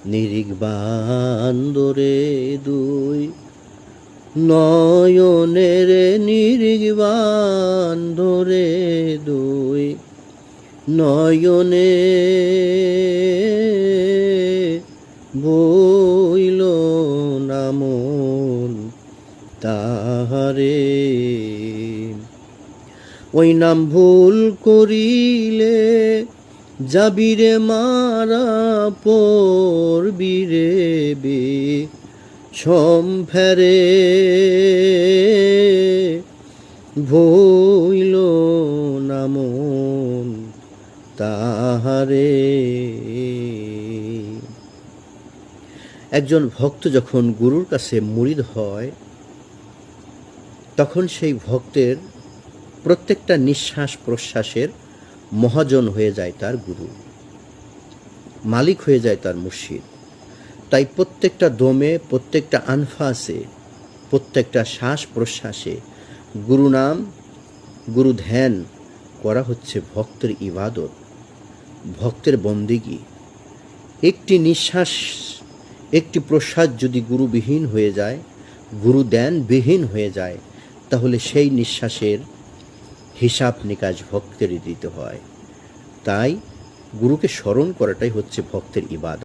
নিরিগ বান্দরে দুই নয়নের নিরিগ বান্দরে দুই নয়নে বইল না মন তাহারে। ওই নাম ভুল করিলে যাবিরে মারা পড়বিরে বে সম্ফেরে ভইল না মন তাহারে। একজন ভক্ত যখন গুরুর কাছে মুরিদ হয় তখন সেই ভক্তের প্রত্যেকটা নিঃশ্বাস প্রশ্বাসের মহাজন হয়ে যায় তার গুরু, মালিক হয়ে যায় তার মুর্শিদ। তাই প্রত্যেকটা দমে, প্রত্যেকটা আনফাসে, প্রত্যেকটা শ্বাস প্রশ্বাসে গুরু নাম, গুরু ধ্যান করা হচ্ছে ভক্তের ইবাদত, ভক্তের বন্দিগি। একটি নিঃশ্বাস, একটি প্রশ্বাস যদি গুরুবিহীন হয়ে যায়, গুরু ধ্যানবিহীন হয়ে যায়, তাহলে সেই নিঃশ্বাসের হিসাব নিকাশ ভক্তেরই দিতে হয়। তাই গুরুকে স্মরণ করাটাই হচ্ছে ভক্তের ইবাদত।